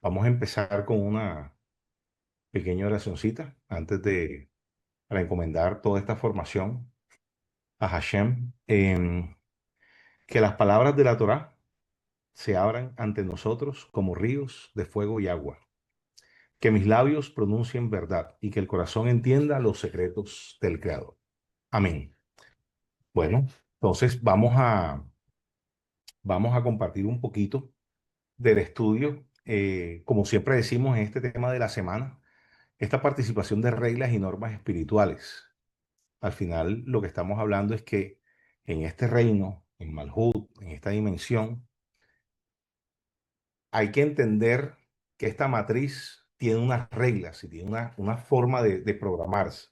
Vamos a empezar con una pequeña oracioncita para encomendar toda esta formación a Hashem. Que las palabras de la Torá se abran ante nosotros como ríos de fuego y agua. Que mis labios pronuncien verdad y que el corazón entienda los secretos del Creador. Amén. Bueno, entonces vamos a compartir un poquito del estudio. Como siempre decimos en este tema de la semana, esta participación de reglas y normas espirituales. Al final, lo que estamos hablando es que en este reino, en Malhut, en esta dimensión, hay que entender que esta matriz tiene unas reglas y tiene una forma de programarse.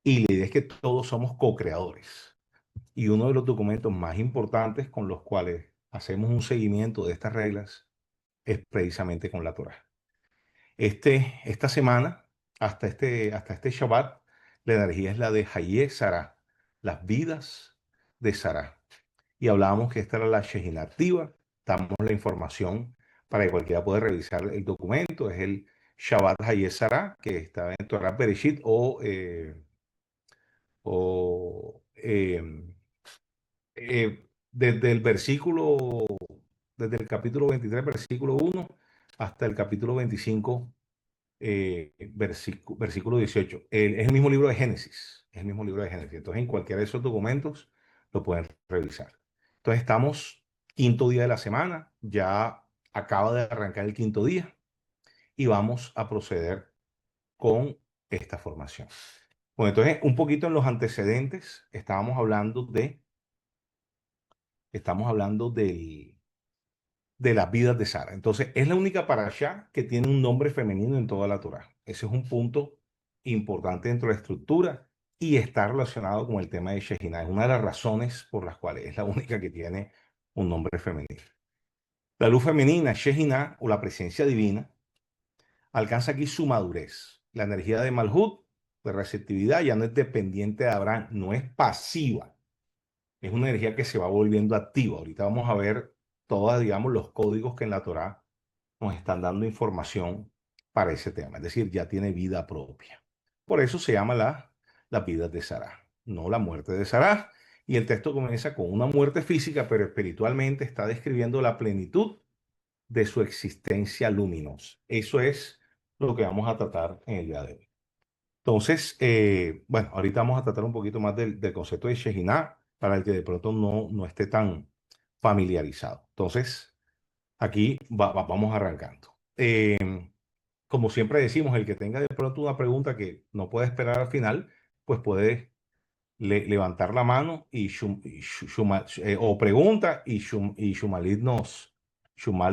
Y la idea es que todos somos co-creadores. Y uno de los documentos más importantes con los cuales hacemos un seguimiento de estas reglas es precisamente con la Torá. Esta semana, hasta este Shabbat, la energía es la de Hayé Sarah, las vidas de Sarah. Y hablábamos que esta era la Shejina activa. Damos la información para que cualquiera pueda revisar el documento. Es el Shabbat Hayé Sarah, que está en Torah Bereshit o desde el desde el capítulo 23, versículo 1, hasta el capítulo 25 versículo 18. Es el mismo libro de Génesis. Es el mismo libro de Génesis. Entonces, en cualquiera de esos documentos lo pueden revisar. Entonces, estamos quinto día de la semana. Ya acaba de arrancar el quinto día y vamos a proceder con esta formación. Bueno, entonces, un poquito en los antecedentes, estamos hablando de las vidas de Sara. Entonces, es la única parashá que tiene un nombre femenino en toda la Torá. Ese es un punto importante dentro de la estructura y está relacionado con el tema de Shejinah. Es una de las razones por las cuales es la única que tiene un nombre femenino. La luz femenina, Shejinah, o la presencia divina, alcanza aquí su madurez. La energía de Malhut, de receptividad, ya no es dependiente de Abraham, no es pasiva. Es una energía que se va volviendo activa. Ahorita vamos a ver todos, digamos, los códigos que en la Torá nos están dando información para ese tema. Es decir, ya tiene vida propia. Por eso se llama la vida de Sarah, no la muerte de Sarah. Y el texto comienza con una muerte física, pero espiritualmente está describiendo la plenitud de su existencia luminosa. Eso es lo que vamos a tratar en el día de hoy. Entonces, bueno, ahorita vamos a tratar un poquito más del concepto de Shejinah para el que de pronto no esté tan familiarizado. Entonces, aquí vamos arrancando. Como siempre decimos, el que tenga de pronto una pregunta que no puede esperar al final, pues puede levantar la mano o pregunta y Shumali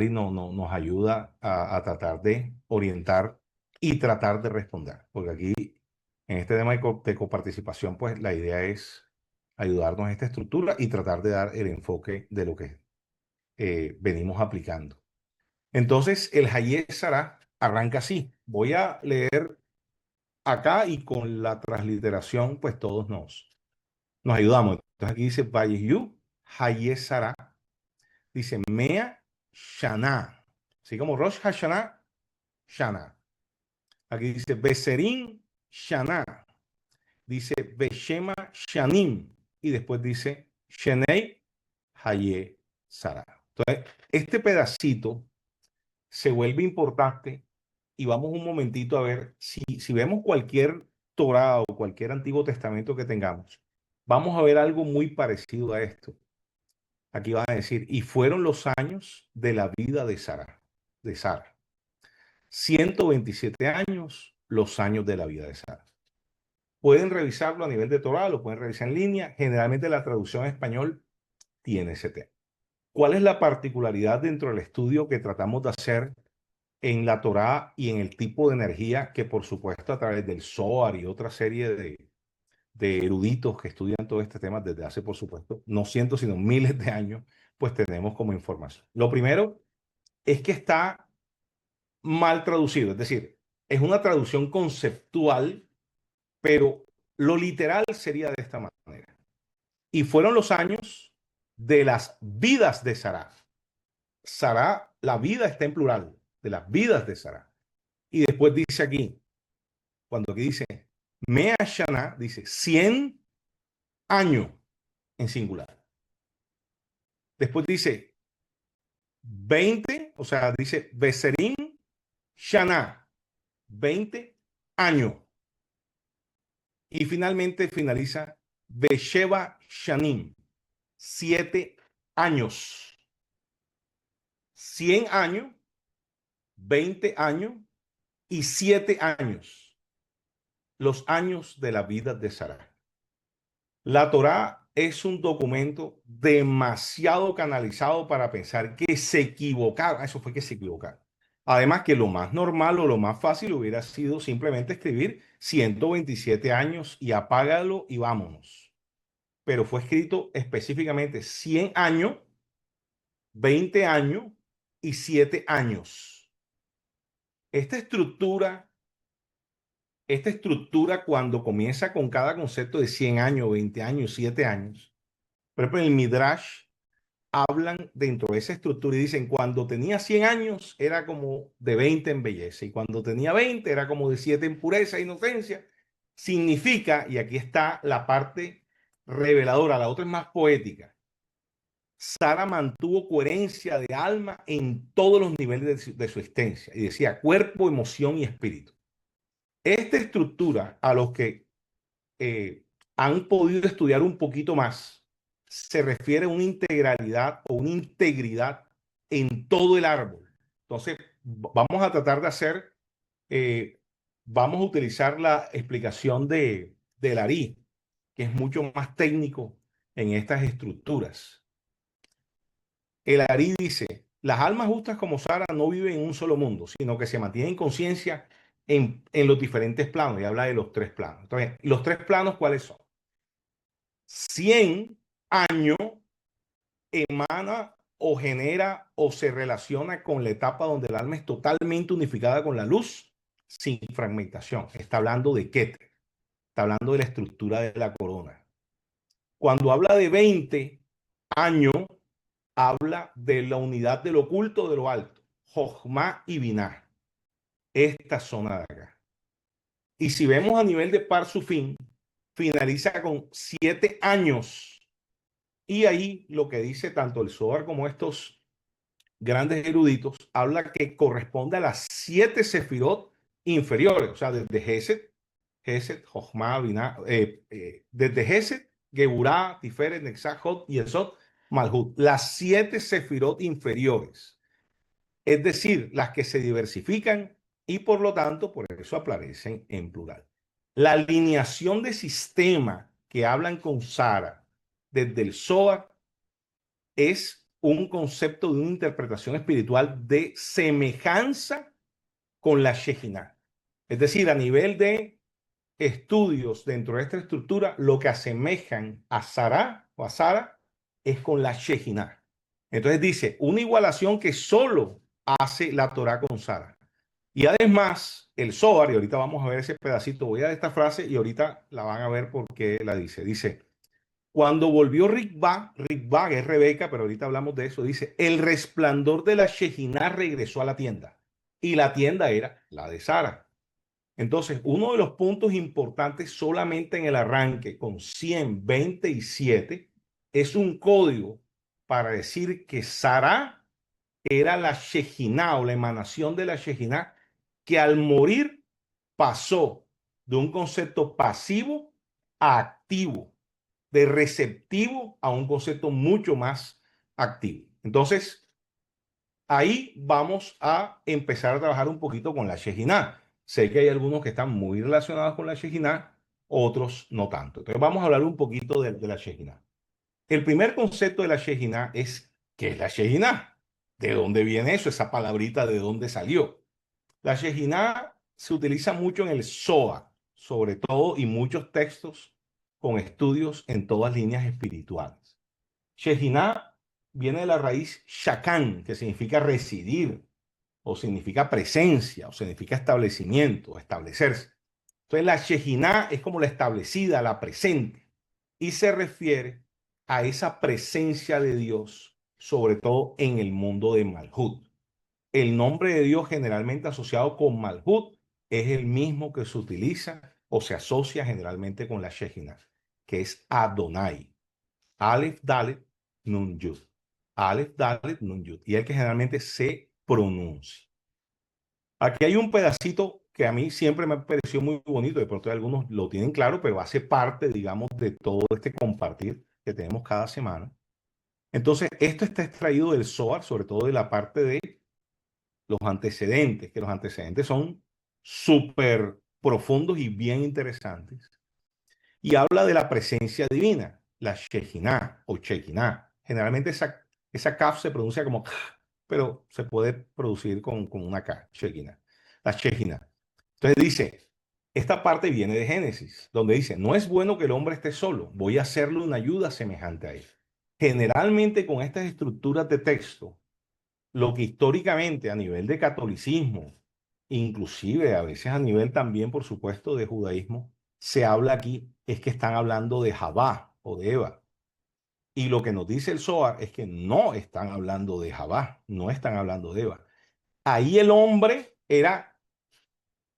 nos ayuda a tratar de orientar y tratar de responder. Porque aquí, en este tema de coparticipación, pues la idea es ayudarnos a esta estructura y tratar de dar el enfoque de lo que venimos aplicando. Entonces, el Hayé Sarah arranca así. Voy a leer acá y con la transliteración, pues todos nos ayudamos. Entonces aquí dice Vayehu Hayé Sarah. Dice Mea Shana. Así como Rosh Hashanah, Shana. Aquí dice Beserin Shana. Dice Beshema Shanim. Y después dice Shenei Hayé Sarah. Entonces, este pedacito se vuelve importante y vamos un momentito a ver si vemos cualquier Torah o cualquier Antiguo Testamento que tengamos, vamos a ver algo muy parecido a esto. Aquí van a decir, y fueron los años de la vida de Sara. 127 años, los años de la vida de Sara. Pueden revisarlo a nivel de Torah, lo pueden revisar en línea. Generalmente la traducción en español tiene ese tema. ¿Cuál es la particularidad dentro del estudio que tratamos de hacer en la Torá y en el tipo de energía que, por supuesto, a través del Zohar y otra serie de eruditos que estudian todo este tema desde hace, por supuesto, no cientos, sino miles de años, pues tenemos como información? Lo primero es que está mal traducido, es decir, es una traducción conceptual, pero lo literal sería de esta manera. Y fueron los años de las vidas de Sará. Sará, la vida está en plural. de las vidas de Sara. Y después dice aquí, cuando aquí dice Mea Shana, dice 100 años en singular. Después dice 20, o sea, dice Beserim Shana, 20 años. Y finalmente finaliza Besheva Shanim, 7 años. 100 años, 20 años y 7 años. Los años de la vida de Sara. La Torá es un documento demasiado canalizado para pensar que se equivocaron. Eso fue que se equivocaron. Además que lo más normal o lo más fácil hubiera sido simplemente escribir 127 años y apágalo y vámonos. Pero fue escrito específicamente 100 años, 20 años y 7 años. Esta estructura cuando comienza con cada concepto de 100 años, 20 años, 7 años, por ejemplo, en el Midrash hablan dentro de esa estructura y dicen, cuando tenía 100 años era como de 20 en belleza y cuando tenía 20 era como de 7 en pureza e inocencia. Significa, y aquí está la parte reveladora, la otra es más poética, Sara mantuvo coherencia de alma en todos los niveles de su existencia y decía cuerpo, emoción y espíritu. Esta estructura, a los que han podido estudiar un poquito más, se refiere a una integralidad o una integridad en todo el árbol. Entonces, vamos a tratar de hacer, vamos a utilizar la explicación de Larí, que es mucho más técnico en estas estructuras. El Ari dice, las almas justas como Sara no viven en un solo mundo, sino que se mantienen en conciencia en los diferentes planos. Y habla de los 3 planos. Entonces, los 3 planos, ¿cuáles son? 100 años emana o genera o se relaciona con la etapa donde el alma es totalmente unificada con la luz, sin fragmentación. Está hablando de Keter, está hablando de la estructura de la corona. Cuando habla de 20 años, habla de la unidad del oculto de lo alto, Jochma y Binah, esta zona de acá. Y si vemos a nivel de Parsufín, finaliza con 7 años. Y ahí lo que dice tanto el Zohar como estos grandes eruditos, habla que corresponde a las 7 sefirot inferiores, o sea, desde Geset, Jochma, Binah, desde Geset, Geburah, Tiferet, Nexah, Hod y Esod, Malhut, las 7 sefirot inferiores, es decir, las que se diversifican y por lo tanto por eso aparecen en plural. La alineación de sistema que hablan con Sara desde el Zohar es un concepto de una interpretación espiritual de semejanza con la Shejinah. Es decir, a nivel de estudios dentro de esta estructura, lo que asemejan a Sara o a Sara es con la Shejinah. Entonces dice, una igualación que solo hace la Torah con Sara. Y además, el Zohar, y ahorita vamos a ver ese pedacito, voy a dar esta frase y ahorita la van a ver por qué la dice. Dice, cuando volvió Rikba, que es Rebeca, pero ahorita hablamos de eso, dice, el resplandor de la Shejinah regresó a la tienda. Y la tienda era la de Sara. Entonces, uno de los puntos importantes solamente en el arranque con 100, 20 y 7 es un código para decir que Sara era la Shejinah o la emanación de la Shejinah que al morir pasó de un concepto pasivo a activo, de receptivo a un concepto mucho más activo. Entonces, ahí vamos a empezar a trabajar un poquito con la Shejinah. Sé que hay algunos que están muy relacionados con la Shejinah, otros no tanto. Entonces vamos a hablar un poquito de la Shejinah. El primer concepto de la Shejinah es, ¿qué es la Shejinah? ¿De dónde viene eso? Esa palabrita, ¿de dónde salió? La Shejinah se utiliza mucho en el Zohar, sobre todo, y muchos textos con estudios en todas líneas espirituales. Shejinah viene de la raíz shakan, que significa residir, o significa presencia, o significa establecimiento, establecerse. Entonces la Shejinah es como la establecida, la presente, y se refiere a esa presencia de Dios, sobre todo en el mundo de Malhut. el nombre de Dios generalmente asociado con Malhut es el mismo que se utiliza o se asocia generalmente con la Shejina, que es Adonai. Aleph, Dalet, Nun, Yud. Aleph, Dalet, Nun, Yud. Y el que generalmente se pronuncia. Aquí hay un pedacito que a mí siempre me pareció muy bonito. De pronto algunos lo tienen claro, pero hace parte, digamos, de todo este compartir que tenemos cada semana. Entonces, esto está extraído del Zohar, sobre todo de la parte de los antecedentes, que los antecedentes son súper profundos y bien interesantes. Y habla de la presencia divina, la Shejinah o Shekinah. Generalmente esa kaf se pronuncia como k, pero se puede producir con una k, Shekinah. La Shejinah. Entonces dice, esta parte viene de Génesis, donde dice, no es bueno que el hombre esté solo, voy a hacerle una ayuda semejante a él. Generalmente con estas estructuras de texto, lo que históricamente a nivel de catolicismo, inclusive a veces a nivel también, por supuesto, de judaísmo, se habla aquí, es que están hablando de Javá o de Eva. Y lo que nos dice el Zohar es que no están hablando de Javá, no están hablando de Eva. Ahí el hombre era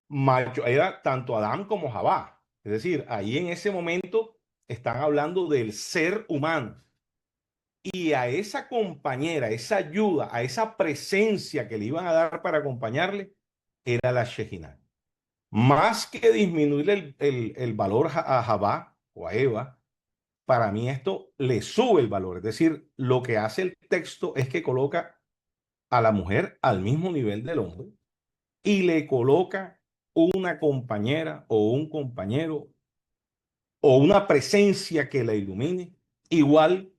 macho, era tanto Adán como Javá. Es decir, ahí en ese momento están hablando del ser humano. Y a esa compañera, esa ayuda, a esa presencia que le iban a dar para acompañarle, era la Shejinah. Más que disminuir el valor a Javá o a Eva, para mí esto le sube el valor. Es decir, lo que hace el texto es que coloca a la mujer al mismo nivel del hombre y le coloca una compañera o un compañero o una presencia que la ilumine igual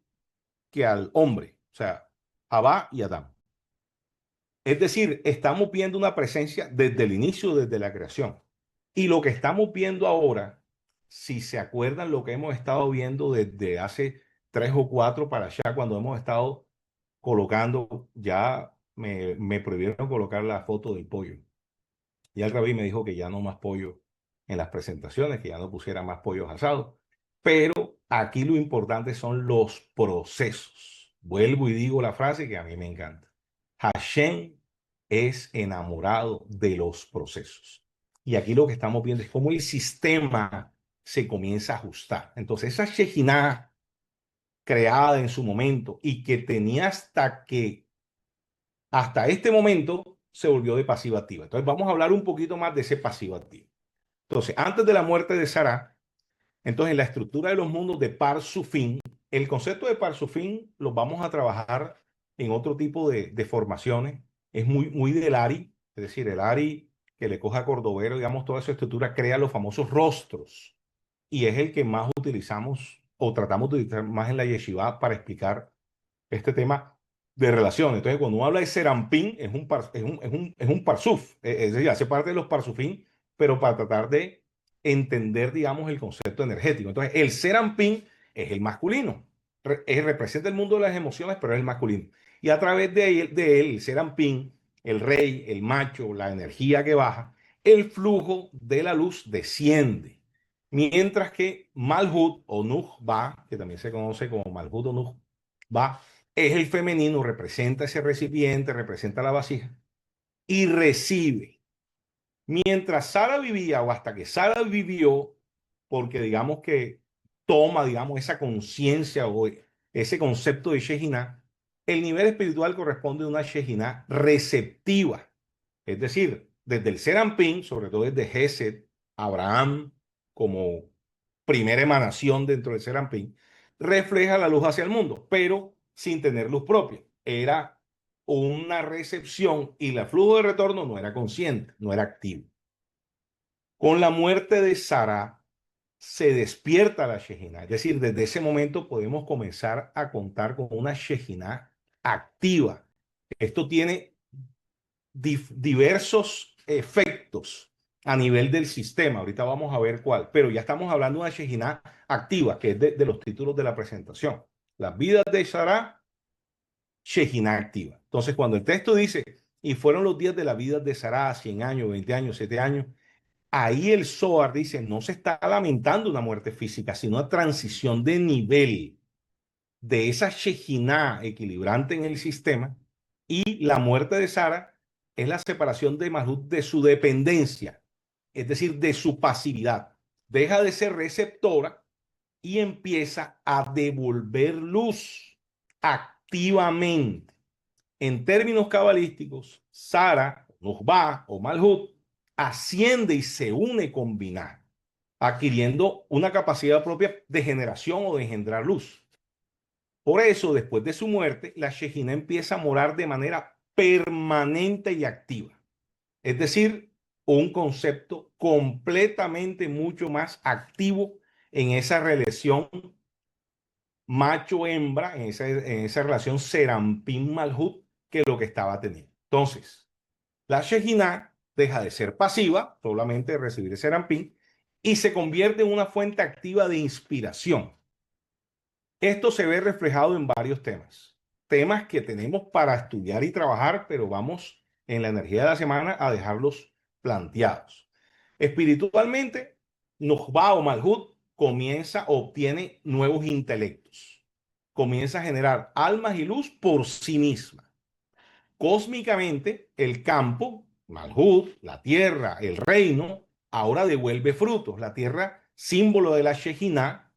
que al hombre, o sea, Abba y Adán. Es decir, estamos viendo una presencia desde el inicio, desde la creación. Y lo que estamos viendo ahora, si se acuerdan lo que hemos estado viendo desde hace 3 o 4 para allá, cuando hemos estado colocando, ya me prohibieron colocar la foto del pollo. Y el rabí me dijo que ya no más pollo en las presentaciones, que ya no pusiera más pollos asados. Pero aquí lo importante son los procesos. Vuelvo y digo la frase que a mí me encanta. Hashem es enamorado de los procesos. Y aquí lo que estamos viendo es cómo el sistema se comienza a ajustar. Entonces, esa Shejinah creada en su momento y que tenía hasta este momento se volvió de pasiva activa. Entonces, vamos a hablar un poquito más de ese pasivo activo. Entonces, antes de la muerte de Sarah, entonces en la estructura de los mundos de Parsufín, el concepto de Parsufín lo vamos a trabajar en otro tipo de formaciones. Es muy del Ari, es decir, el Ari que le coja a Cordovero, digamos, toda esa estructura crea los famosos rostros y es el que más utilizamos o tratamos de utilizar más en la yeshiva para explicar este tema de relaciones. Entonces, cuando uno habla de Serampín, es un parsuf, es decir, hace parte de los parsufín, pero para tratar de entender, digamos, el concepto energético. Entonces, el Serampín es el masculino, representa el mundo de las emociones, pero es el masculino. Y a través de él el Serampín, el rey, el macho, la energía que baja, el flujo de la luz desciende. Mientras que Malhut o Nukhba, que también se conoce como Malhut o Nukhba, es el femenino, representa ese recipiente, representa la vasija y recibe. Mientras Sara vivía o hasta que Sara vivió, porque digamos que toma, digamos, esa conciencia o ese concepto de Shejinah, el nivel espiritual corresponde a una Shejinah receptiva. Es decir, desde el Serampín, sobre todo desde Gesed, Abraham, como primera emanación dentro del Serampín, refleja la luz hacia el mundo, pero sin tener luz propia. Era una recepción y el flujo de retorno no era consciente, no era activo. Con la muerte de Sara se despierta la Shejinah, es decir, desde ese momento podemos comenzar a contar con una Shejinah activa. Esto tiene diversos efectos a nivel del sistema. Ahorita vamos a ver cuál, pero ya estamos hablando de una Shejinah activa, que es de los títulos de la presentación. Las vidas de Sarah, Shejinah activa. Entonces, cuando el texto dice, y fueron los días de la vida de Sarah, 100 años, 20 años, 7 años, ahí el Zohar dice, no se está lamentando una muerte física, sino una transición de nivel de esa Shejinah equilibrante en el sistema y la muerte de Sara es la separación de Malhut de su dependencia, es decir, de su pasividad. Deja de ser receptora y empieza a devolver luz activamente. En términos cabalísticos, Sara, Nukhba o Malhut asciende y se une con Binah, adquiriendo una capacidad propia de generación o de engendrar luz. Por eso, después de su muerte, la Shejina empieza a morar de manera permanente y activa. Es decir, un concepto completamente mucho más activo en esa relación macho-hembra, en esa relación Serampín-Malhut, que lo que estaba teniendo. Entonces, la Shejina deja de ser pasiva, solamente de recibir el Serampín, y se convierte en una fuente activa de inspiración. Esto se ve reflejado en varios temas. Temas que tenemos para estudiar y trabajar, pero vamos en la energía de la semana a dejarlos planteados. Espiritualmente, Nukhba o Malhut obtiene nuevos intelectos. Comienza a generar almas y luz por sí misma. Cósmicamente, el campo, Malhut, la tierra, el reino, ahora devuelve frutos. La tierra, símbolo de la Shejinah,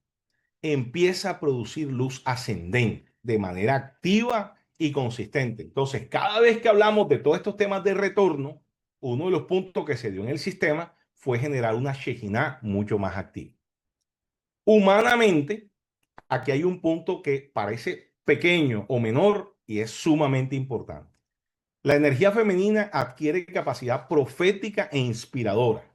empieza a producir luz ascendente de manera activa y consistente. Entonces, cada vez que hablamos de todos estos temas de retorno, uno de los puntos que se dio en el sistema fue generar una Shejinah mucho más activa. Humanamente, aquí hay un punto que parece pequeño o menor y es sumamente importante. La energía femenina adquiere capacidad profética e inspiradora.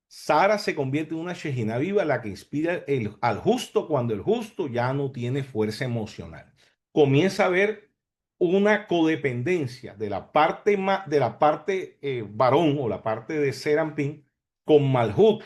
Sara se convierte en una Shejina viva, la que inspira al justo cuando el justo ya no tiene fuerza emocional. Comienza a haber una codependencia de la parte varón o la parte de Serampín con Malhut,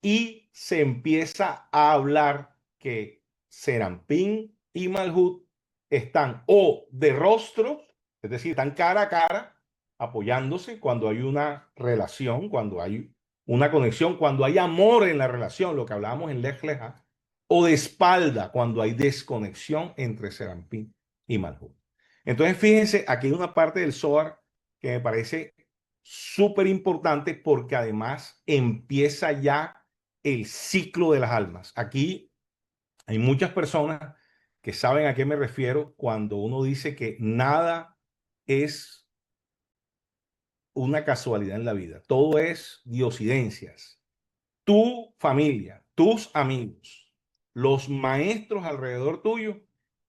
y se empieza a hablar que Serampín y Malhut están o de rostro, es decir, están cara a cara, apoyándose cuando hay una relación, cuando hay una conexión, cuando hay amor en la relación, lo que hablábamos en Lej Leja, o de espalda, cuando hay desconexión entre Serampín y Malhut. Entonces, fíjense, aquí hay una parte del Zohar que me parece súper importante porque además empieza ya el ciclo de las almas. Aquí hay muchas personas que saben a qué me refiero cuando uno dice que nada es una casualidad en la vida. Todo es diosidencias. Tu familia, tus amigos, los maestros alrededor tuyo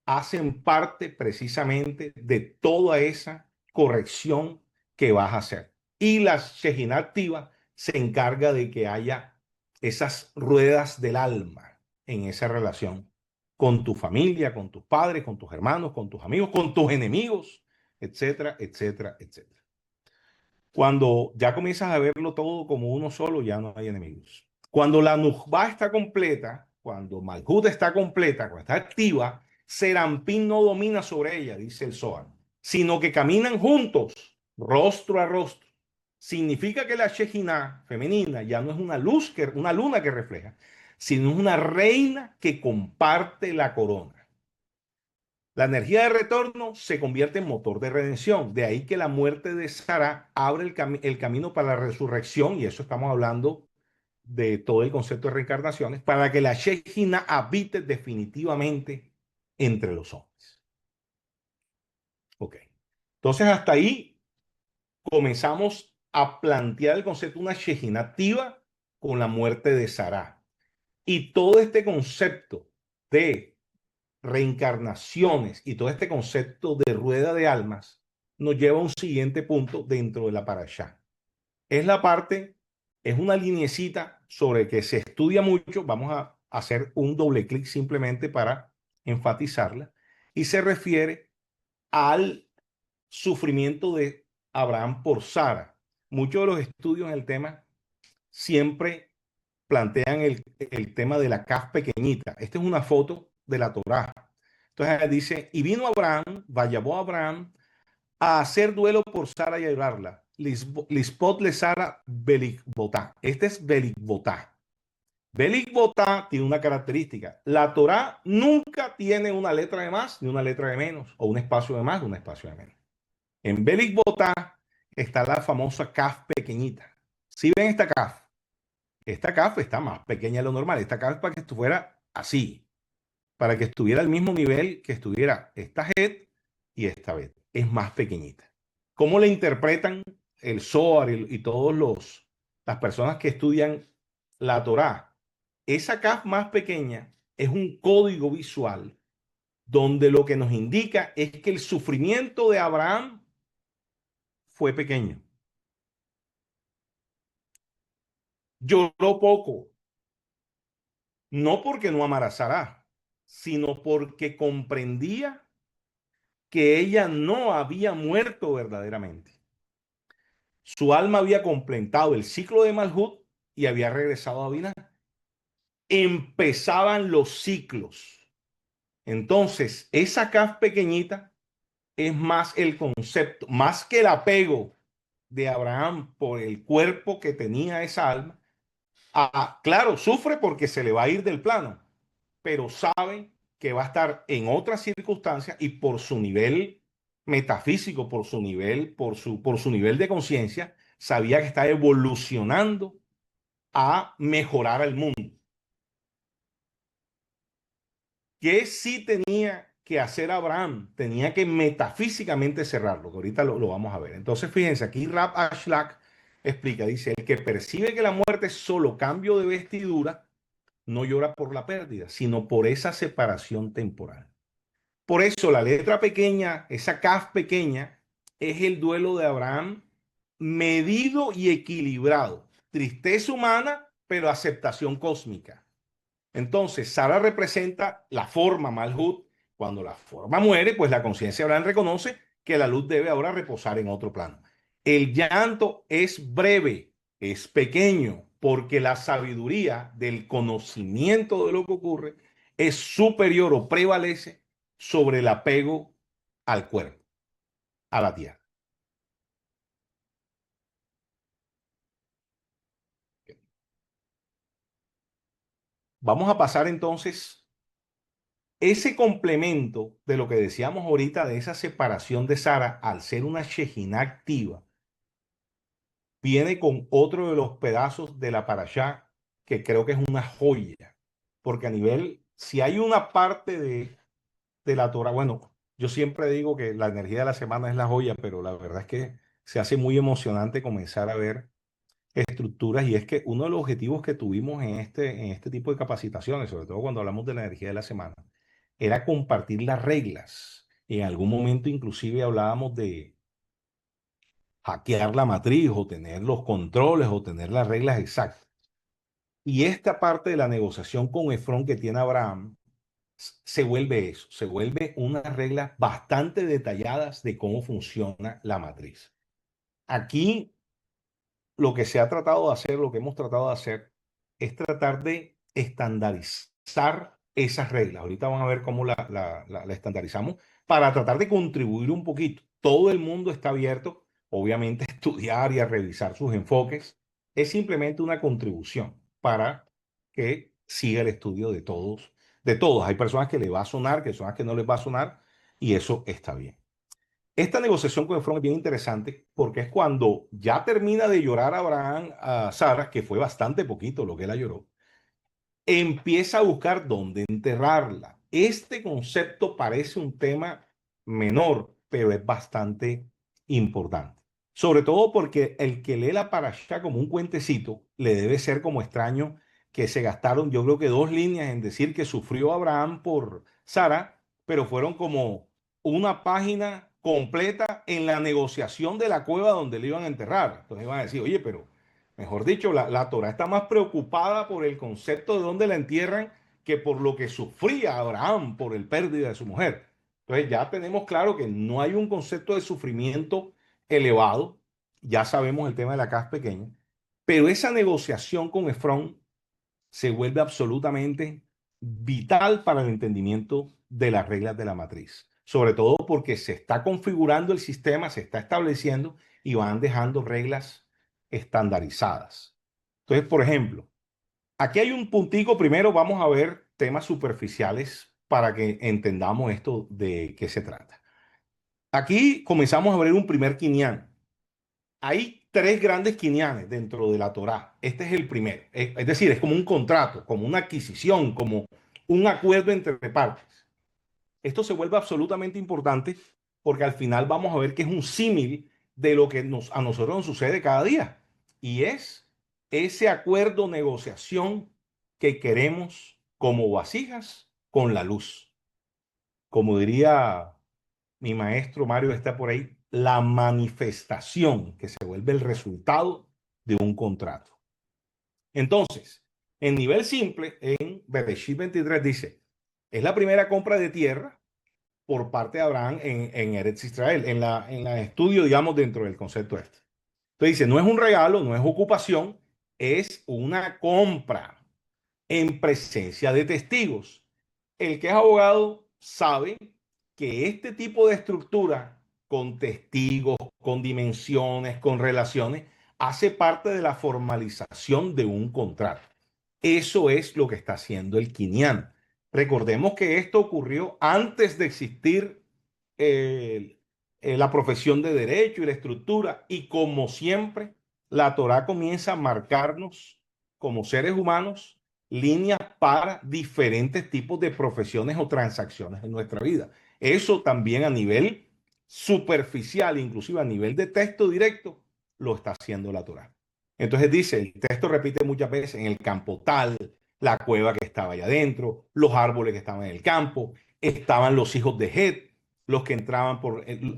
hacen parte precisamente de toda esa corrección que vas a hacer. Y la Shejina activa se encarga de que haya esas ruedas del alma en esa relación con tu familia, con tus padres, con tus hermanos, con tus amigos, con tus enemigos, etcétera, etcétera, etcétera. Cuando ya comienzas a verlo todo como uno solo, ya no hay enemigos. Cuando la Nukhba está completa, cuando Malhut está completa, cuando está activa, Serampín no domina sobre ella, dice el Zohar, sino que caminan juntos, rostro a rostro. Significa que la Shejinah femenina ya no es una una luna que refleja, sino es una reina que comparte la corona. La energía de retorno se convierte en motor de redención. De ahí que la muerte de Sara abre el camino para la resurrección, y eso estamos hablando de todo el concepto de reencarnaciones, para que la Shejina habite definitivamente entre los hombres. Ok. Entonces, hasta ahí comenzamos a plantear el concepto de una Shejina activa con la muerte de Sara. Y todo este concepto de reencarnaciones y todo este concepto de rueda de almas nos lleva a un siguiente punto dentro de la parashá. Es la parte, es una linecita sobre que se estudia mucho. Vamos a hacer un doble clic simplemente para enfatizarla, y se refiere al sufrimiento de Abraham por Sara. Muchos de los estudios en el tema siempre plantean el tema de la Kaf pequeñita. Esta es una foto de la Torá. Entonces dice, y vino Abraham, vayabó Abraham a hacer duelo por Sara y a llorarla. Lispot le Sara Belikbotá. Este es Belikbotá. Belikbotá tiene una característica. La Torá nunca tiene una letra de más ni una letra de menos, o un espacio de más, un espacio de menos. En Belikbotá está la famosa CAF pequeñita. Si ven esta CAF está más pequeña de lo normal. Esta CAF es para que estuviera así, para que estuviera al mismo nivel que estuviera esta JET y esta BET. Es más pequeñita. ¿Cómo le interpretan el Zohar y todos las personas que estudian la Torá? Esa CAF más pequeña es un código visual donde lo que nos indica es que el sufrimiento de Abraham fue pequeño. Lloró poco, no porque no amara a Sará, sino porque comprendía que ella no había muerto verdaderamente. Su alma había completado el ciclo de Malhut y había regresado a Binah. Empezaban los ciclos. Entonces, esa CAF pequeñita es más el concepto, más que el apego de Abraham por el cuerpo que tenía esa alma. Claro, sufre porque se le va a ir del plano, pero sabe que va a estar en otras circunstancias y por su nivel metafísico, por su nivel de conciencia, sabía que está evolucionando a mejorar al mundo. ¿Qué sí tenía que hacer Abraham? Tenía que metafísicamente cerrarlo, que ahorita lo vamos a ver. Entonces, fíjense, aquí Rab Ashlak explica, dice, el que percibe que la muerte es solo cambio de vestidura, no llora por la pérdida, sino por esa separación temporal. Por eso la letra pequeña, esa CAF pequeña, es el duelo de Abraham medido y equilibrado. Tristeza humana, pero aceptación cósmica. Entonces, Sara representa la forma Malhut. Cuando la forma muere, pues la conciencia de Abraham reconoce que la luz debe ahora reposar en otro plano. El llanto es breve, es pequeño, porque la sabiduría del conocimiento de lo que ocurre es superior o prevalece sobre el apego al cuerpo, a la tierra. Vamos a pasar entonces ese complemento de lo que decíamos ahorita de esa separación de Sara al ser una Shejina activa, viene con otro de los pedazos de la parashá que creo que es una joya, porque a nivel, si hay una parte de la Torah, bueno, yo siempre digo que la energía de la semana es la joya, pero la verdad es que se hace muy emocionante comenzar a ver estructuras y es que uno de los objetivos que tuvimos en este tipo de capacitaciones, sobre todo cuando hablamos de la energía de la semana, era compartir las reglas. En algún momento inclusive hablábamos de hackear la matriz o tener los controles o tener las reglas exactas. Y esta parte de la negociación con Efrón que tiene Abraham se vuelve eso, se vuelve unas reglas bastante detalladas de cómo funciona la matriz. Aquí lo que se ha tratado de hacer, lo que hemos tratado de hacer, es tratar de estandarizar esas reglas. Ahorita van a ver cómo la estandarizamos para tratar de contribuir un poquito. Todo el mundo está abierto, obviamente, a estudiar y a revisar sus enfoques. Es simplemente una contribución para que siga el estudio de todos, de todos. Hay personas que le va a sonar, que personas que no les va a sonar, y eso está bien. Esta negociación con Efrón es bien interesante porque es cuando ya termina de llorar Abraham a Sara, que fue bastante poquito lo que la lloró, empieza a buscar dónde enterrarla. Este concepto parece un tema menor, pero es bastante importante. Sobre todo porque el que lee la parashá como un cuentecito le debe ser como extraño que se gastaron, yo creo que 2 líneas en decir que sufrió Abraham por Sara, pero fueron como una página completa en la negociación de la cueva donde le iban a enterrar. Entonces iban a decir, oye, pero mejor dicho, la Torah está más preocupada por el concepto de dónde la entierran que por lo que sufría Abraham por el pérdida de su mujer. Entonces ya tenemos claro que no hay un concepto de sufrimiento elevado, ya sabemos el tema de la casa pequeña, pero esa negociación con Efrón se vuelve absolutamente vital para el entendimiento de las reglas de la matriz, sobre todo porque se está configurando el sistema, se está estableciendo y van dejando reglas estandarizadas. Entonces, por ejemplo, aquí hay un puntico, primero vamos a ver temas superficiales para que entendamos esto de qué se trata. Aquí comenzamos a ver un primer quinián. hay tres grandes quinyanes dentro de la Torá. Este es el primero. Es decir, es como un contrato, como una adquisición, como un acuerdo entre partes. Esto se vuelve absolutamente importante porque al final vamos a ver que es un símil de lo que a nosotros nos sucede cada día. Y es ese acuerdo, negociación que queremos como vasijas con la luz. Como diría mi maestro Mario, está por ahí, la manifestación que se vuelve el resultado de un contrato. Entonces, en nivel simple, en Bereshit 23 dice, es la primera compra de tierra por parte de Abraham en Eretz Israel, en la estudio, digamos, dentro del concepto este. Entonces dice, no es un regalo, no es ocupación, es una compra en presencia de testigos. El que es abogado sabe que este tipo de estructura con testigos, con dimensiones, con relaciones, hace parte de la formalización de un contrato. Eso es lo que está haciendo el Kinyan. Recordemos que esto ocurrió antes de existir eh, la profesión de derecho y la estructura. Y como siempre, la Torá comienza a marcarnos como seres humanos líneas para diferentes tipos de profesiones o transacciones en nuestra vida. Eso también a nivel superficial, inclusive a nivel de texto directo, lo está haciendo la Torá. Entonces dice, el texto repite muchas veces en el campo tal, la cueva que estaba allá adentro, los árboles que estaban en el campo, estaban los hijos de Het, los que entraban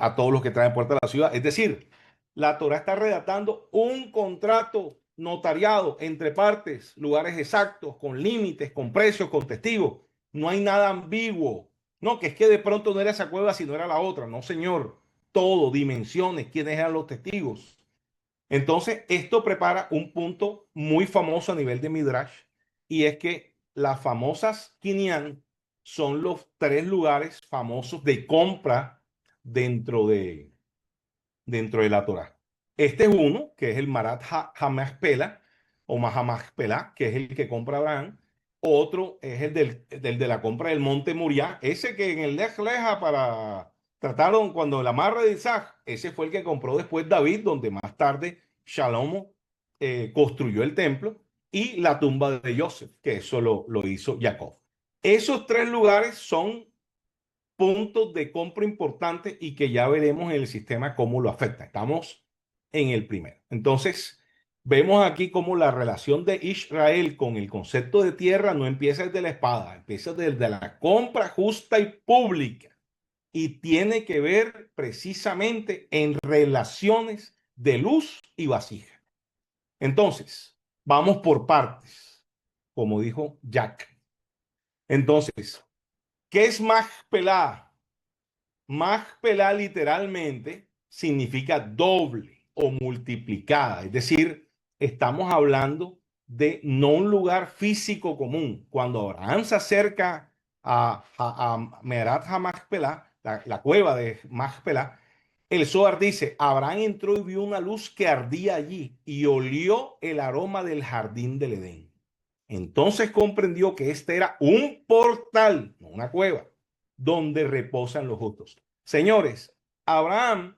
a todos los que traen puerta a la ciudad. Es decir, la Torá está redactando un contrato notariado entre partes, lugares exactos, con límites, con precios, con testigos. No hay nada ambiguo. No, que es que de pronto no era esa cueva, sino era la otra. No, señor. Todo, dimensiones, quiénes eran los testigos. Entonces, esto prepara un punto muy famoso a nivel de Midrash, y es que las famosas Kinyan son los tres lugares famosos de compra dentro de la Torá. Este es uno, que es el Marat Hamachpela o Mahamachpela, que es el que compra Abraham. Otro es el del de la compra del monte Moriah, ese que en el Lech Leja para trataron cuando la amarra de Isaac, ese fue el que compró después David, donde más tarde Shalomo construyó el templo, y la tumba de Joseph, que eso lo hizo Jacob. Esos tres lugares son puntos de compra importantes y que ya veremos en el sistema cómo lo afecta. Estamos en el primero. Entonces, vemos aquí cómo la relación de Israel con el concepto de tierra no empieza desde la espada, empieza desde la compra justa y pública, y tiene que ver precisamente en relaciones de luz y vasija. Entonces, vamos por partes, como dijo Jack. Entonces, ¿qué es Machpelah? Machpelah literalmente significa doble o multiplicada, es decir, estamos hablando de no un lugar físico común. Cuando Abraham se acerca a Merat HaMachpelah, la cueva de Machpelah, el Zohar dice, Abraham entró y vio una luz que ardía allí y olió el aroma del jardín del Edén. Entonces comprendió que este era un portal, no una cueva, donde reposan los justos. Señores, Abraham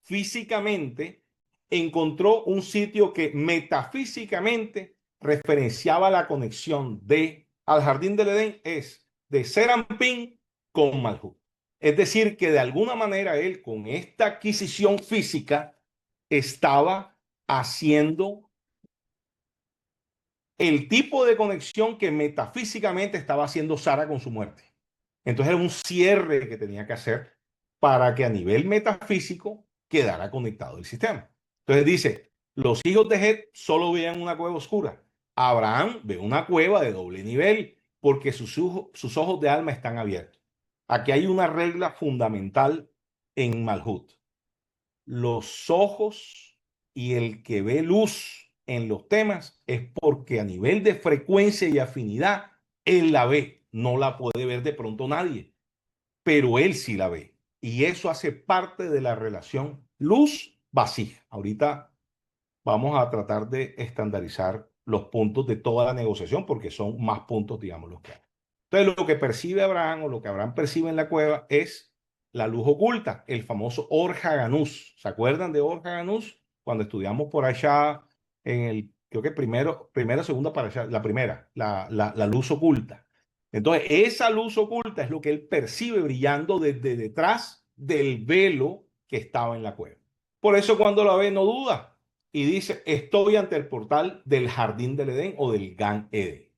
físicamente encontró un sitio que metafísicamente referenciaba la conexión al jardín del Edén, es de Serampín con Malhut. Es decir, que de alguna manera él con esta adquisición física estaba haciendo el tipo de conexión que metafísicamente estaba haciendo Sara con su muerte. Entonces era un cierre que tenía que hacer para que a nivel metafísico quedara conectado el sistema. Entonces dice, los hijos de Het solo veían una cueva oscura. Abraham ve una cueva de doble nivel porque sus ojos de alma están abiertos. Aquí hay una regla fundamental en Malhut. Los ojos y el que ve luz en los temas es porque a nivel de frecuencia y afinidad, él la ve, no la puede ver de pronto nadie, pero él sí la ve. Y eso hace parte de la relación luz-vasija. Ahorita vamos a tratar de estandarizar los puntos de toda la negociación porque son más puntos, digamos, los que hay. Entonces, lo que percibe Abraham o lo que Abraham percibe en la cueva es la luz oculta, el famoso Or Haganús. ¿Se acuerdan de Or Haganús? cuando estudiamos por allá en el, creo que primera, segunda para allá, la primera, la luz oculta. Entonces, esa luz oculta es lo que él percibe brillando desde detrás del velo que estaba en la cueva. Por eso cuando la ve no duda y dice, estoy ante el portal del jardín del Edén o del Gan Eden.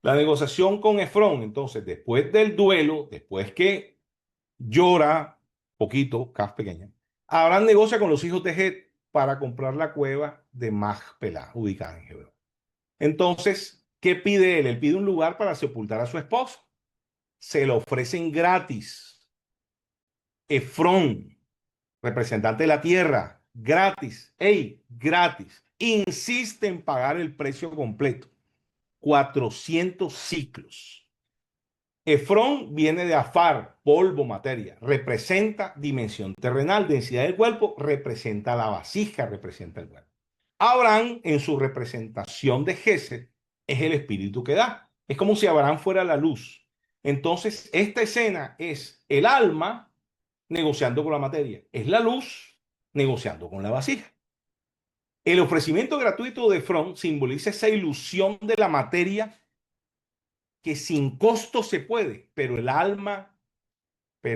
La negociación con Efrón, entonces, después del duelo, después que llora poquito, Kaf pequeña, Abraham negocia con los hijos de Het para comprar la cueva de Machpelah, ubicada en Hebrón. Entonces, ¿qué pide él? Él pide un lugar para sepultar a su esposa. Se lo ofrecen gratis. Efrón, representante de la tierra, gratis. ¡Ey! Gratis. Insiste en pagar el precio completo. 400 ciclos. Efrón viene de Afar, polvo, materia. Representa dimensión terrenal, densidad del cuerpo, representa la vasija, representa el cuerpo. Abraham, en su representación de Gesed, es el espíritu que da. Es como si Abraham fuera la luz. Entonces, esta escena es el alma negociando con la materia. Es la luz negociando con la vasija. El ofrecimiento gratuito de Efrón simboliza esa ilusión de la materia que sin costo se puede, pero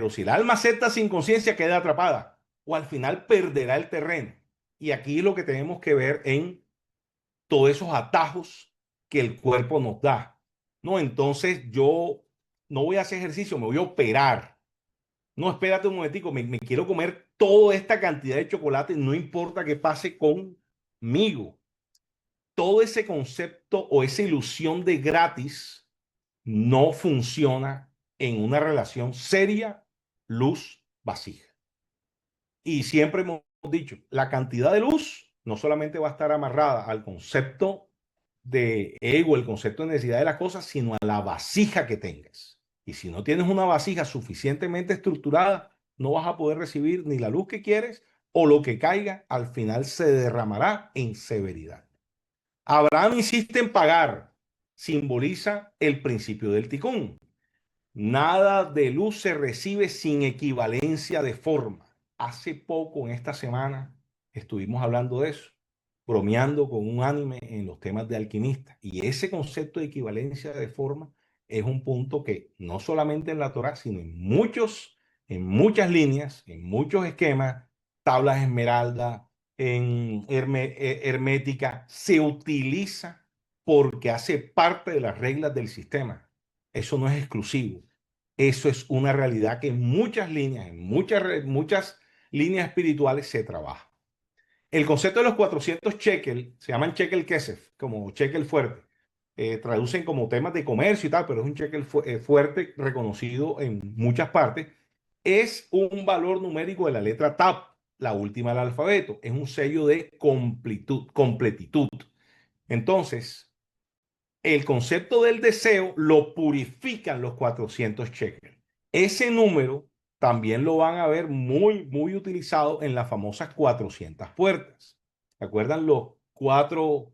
si el alma acepta sin conciencia, queda atrapada o al final perderá el terreno. Y aquí es lo que tenemos que ver en todos esos atajos que el cuerpo nos da. No, entonces yo no voy a hacer ejercicio, me voy a operar. No, espérate un momentico, me quiero comer toda esta cantidad de chocolate, no importa qué pase conmigo. Todo ese concepto o esa ilusión de gratis no funciona en una relación seria, luz-vasija. Y siempre hemos dicho, la cantidad de luz no solamente va a estar amarrada al concepto de ego, el concepto de necesidad de las cosas, sino a la vasija que tengas. Y si no tienes una vasija suficientemente estructurada, no vas a poder recibir ni la luz que quieres o lo que caiga, al final se derramará en severidad. Abraham insiste en pagar, simboliza el principio del ticún. Nada de luz se recibe sin equivalencia de forma. Hace poco, en esta semana, estuvimos hablando de eso, bromeando con un anime en los temas de alquimista. Y ese concepto de equivalencia de forma es un punto que no solamente en la Torá, sino en muchas líneas, en muchos esquemas, tablas esmeralda, en hermética, se utiliza porque hace parte de las reglas del sistema. Eso no es exclusivo. Eso es una realidad que en muchas líneas, en muchas líneas espirituales se trabaja. El concepto de los 400 shekel, se llaman shekel kesef, como shekel fuerte. Traducen como temas de comercio y tal, pero es un shekel fuerte reconocido en muchas partes. Es un valor numérico de la letra Tap, la última del alfabeto. Es un sello de completitud. Entonces, el concepto del deseo lo purifican los 400 shekels. Ese número también lo van a ver muy, muy utilizado en las famosas 400 puertas. ¿Se acuerdan los cuatro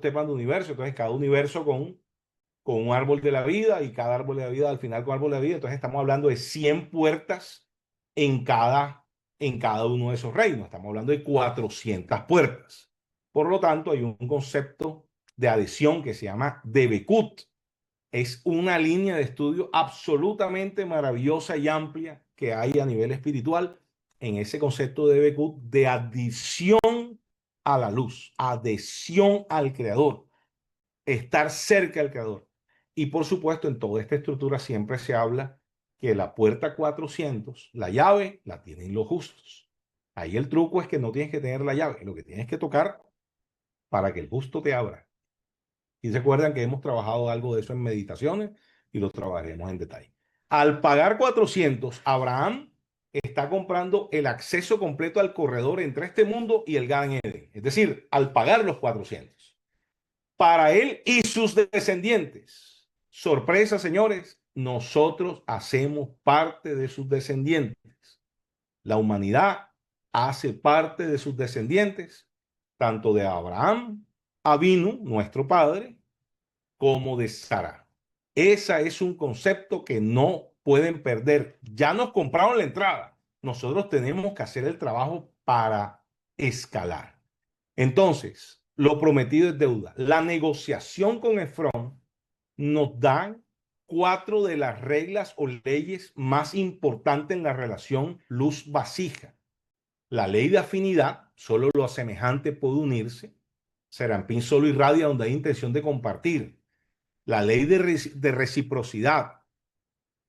temas de universo? Entonces, cada universo con un árbol de la vida y cada árbol de la vida al final con árbol de la vida. Entonces, estamos hablando de 100 puertas en cada uno de esos reinos. Estamos hablando de 400 puertas. Por lo tanto, hay un concepto de adhesión que se llama Debekut. Es una línea de estudio absolutamente maravillosa y amplia que hay a nivel espiritual en ese concepto de Debekut de adición a la luz, adhesión al creador, estar cerca del creador. Y por supuesto, en toda esta estructura siempre se habla que la puerta 400, la llave, la tienen los justos. Ahí el truco es que no tienes que tener la llave, lo que tienes que tocar para que el justo te abra. Y se acuerdan que hemos trabajado algo de eso en meditaciones y lo trabajaremos en detalle. Al pagar 400, Abraham está comprando el acceso completo al corredor entre este mundo y el Gan Eden. Es decir, al pagar los 400. Para él y sus descendientes. Sorpresa, señores, nosotros hacemos parte de sus descendientes. La humanidad hace parte de sus descendientes, tanto de Abraham, Avinu, nuestro padre, como de Sara. Ese es un concepto que no pueden perder. Ya nos compraron la entrada. Nosotros tenemos que hacer el trabajo para escalar. Entonces, lo prometido es deuda. La negociación con Efrón nos da 4 de las reglas o leyes más importantes en la relación luz-vasija. La ley de afinidad, solo lo semejante puede unirse. Serampín solo irradia donde hay intención de compartir. La ley de reciprocidad.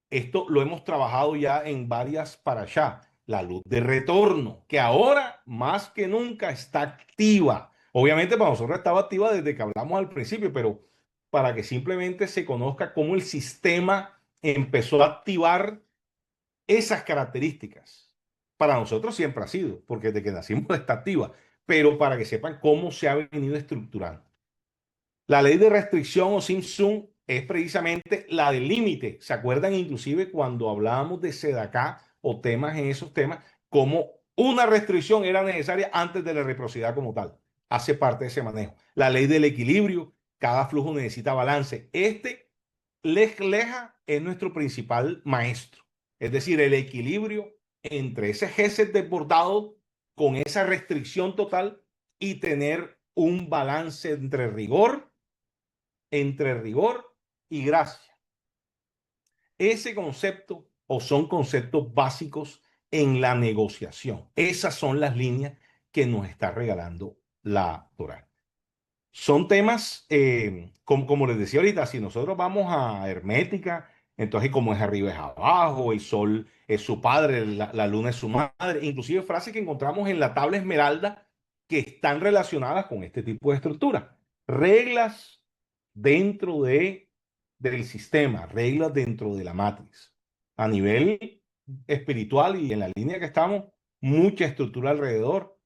Esto lo hemos trabajado ya en varias para allá. La luz de retorno, que ahora más que nunca está activa. Obviamente para nosotros estaba activa desde que hablamos al principio, pero para que simplemente se conozca cómo el sistema empezó a activar esas características. Para nosotros siempre ha sido, porque desde que nacimos está activa, pero para que sepan cómo se ha venido estructurando. La ley de restricción o Simpson es precisamente la del límite. ¿Se acuerdan inclusive cuando hablábamos de Sedacá o temas en esos temas, como una restricción era necesaria antes de la reciprocidad como tal? Hace parte de ese manejo. La ley del equilibrio, cada flujo necesita balance. Leja es nuestro principal maestro. Es decir, el equilibrio entre ese Gesed desbordado con esa restricción total y tener un balance entre rigor y gracia. Ese concepto o son conceptos básicos en la negociación. Esas son las líneas que nos está regalando la Torá. Son temas, como les decía ahorita, si nosotros vamos a hermética, entonces como es arriba es abajo, el sol es su padre, la luna es su madre, inclusive frases que encontramos en la tabla esmeralda que están relacionadas con este tipo de estructura. Reglas dentro del sistema, reglas dentro de la matriz. A nivel espiritual y en la línea que estamos, mucha estructura alrededor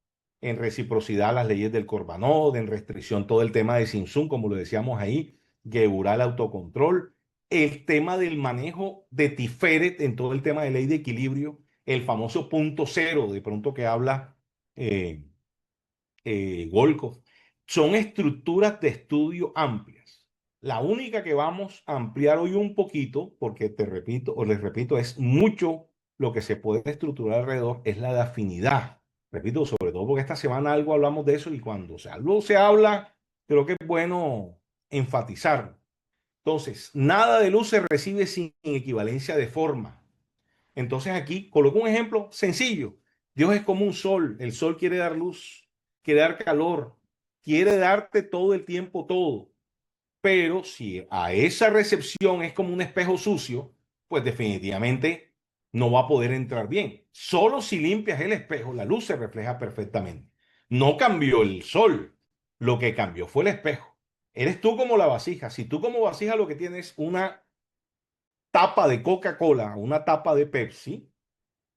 en reciprocidad las leyes del Corbanot, en restricción todo el tema de Simpson, como lo decíamos ahí, Geburah, el autocontrol, el tema del manejo de Tiferet en todo el tema de ley de equilibrio, el famoso punto cero, de pronto que habla eh, Volkov. Son estructuras de estudio amplias. La única que vamos a ampliar hoy un poquito, porque te repito, o les repito, es mucho lo que se puede estructurar alrededor, es la de afinidad. Repito, sobre todo porque esta semana algo hablamos de eso y cuando algo se habla, creo que es bueno enfatizarlo. Entonces, nada de luz se recibe sin equivalencia de forma. Entonces aquí coloco un ejemplo sencillo. Dios es como un sol. El sol quiere dar luz, quiere dar calor, quiere darte todo el tiempo todo. Pero si a esa recepción es como un espejo sucio, pues definitivamente no va a poder entrar bien. Solo si limpias el espejo, la luz se refleja perfectamente. No cambió el sol, lo que cambió fue el espejo. Eres tú como la vasija. Si tú como vasija lo que tienes una tapa de Coca-Cola, una tapa de Pepsi,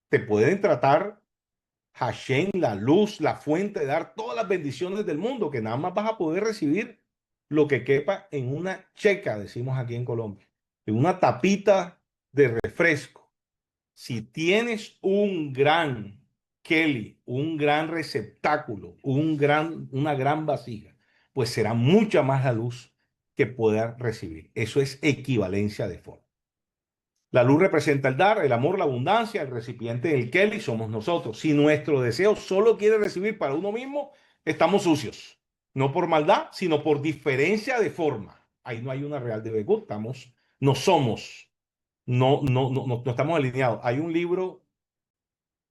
te pueden tratar Hashem, la luz, la fuente, de dar todas las bendiciones del mundo, que nada más vas a poder recibir lo que quepa en una checa, decimos aquí en Colombia, en una tapita de refresco. Si tienes un gran Kelly, un gran receptáculo, una gran vasija, pues será mucha más la luz que pueda recibir. Eso es equivalencia de forma. La luz representa el dar, el amor, la abundancia, el recipiente del Kelly somos nosotros. Si nuestro deseo solo quiere recibir para uno mismo, estamos sucios. No por maldad, sino por diferencia de forma. Ahí no hay una real de Begut, no somos, no estamos alineados. Hay un libro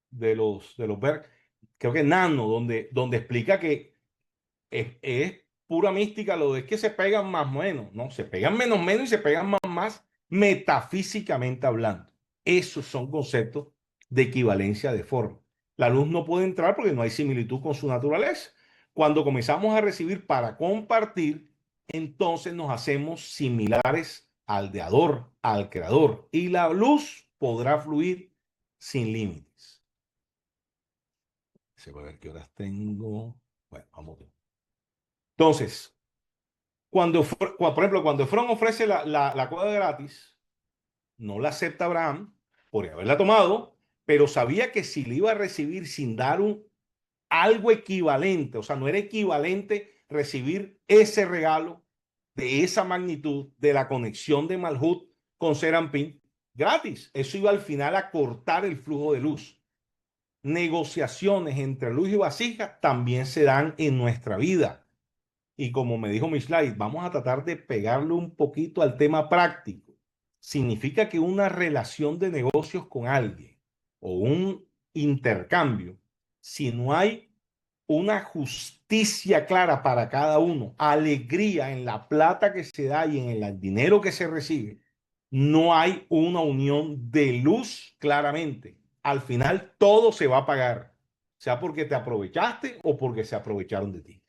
de los Berg, creo que Nano, donde explica que es pura mística lo de que se pegan más o menos, ¿no? Se pegan menos y se pegan más metafísicamente hablando. Esos son conceptos de equivalencia de forma. La luz no puede entrar porque no hay similitud con su naturaleza. Cuando comenzamos a recibir para compartir, entonces nos hacemos similares al deador, al creador, y la luz podrá fluir sin límites. Se va a ver qué horas tengo. Bueno, vamos a ver. Entonces, por ejemplo, cuando Efrón ofrece la cuota gratis, no la acepta Abraham por haberla tomado, pero sabía que si le iba a recibir sin dar algo equivalente, o sea, no era equivalente recibir ese regalo de esa magnitud de la conexión de Malhut con Serampín gratis. Eso iba al final a cortar el flujo de luz. negociaciones entre luz y vasija también se dan en nuestra vida. Y como me dijo Mishlai, vamos a tratar de pegarle un poquito al tema práctico. Significa que una relación de negocios con alguien o un intercambio, si no hay una justicia clara para cada uno, alegría en la plata que se da y en el dinero que se recibe, no hay una unión de luz claramente. Al final todo se va a pagar, sea porque te aprovechaste o porque se aprovecharon de ti.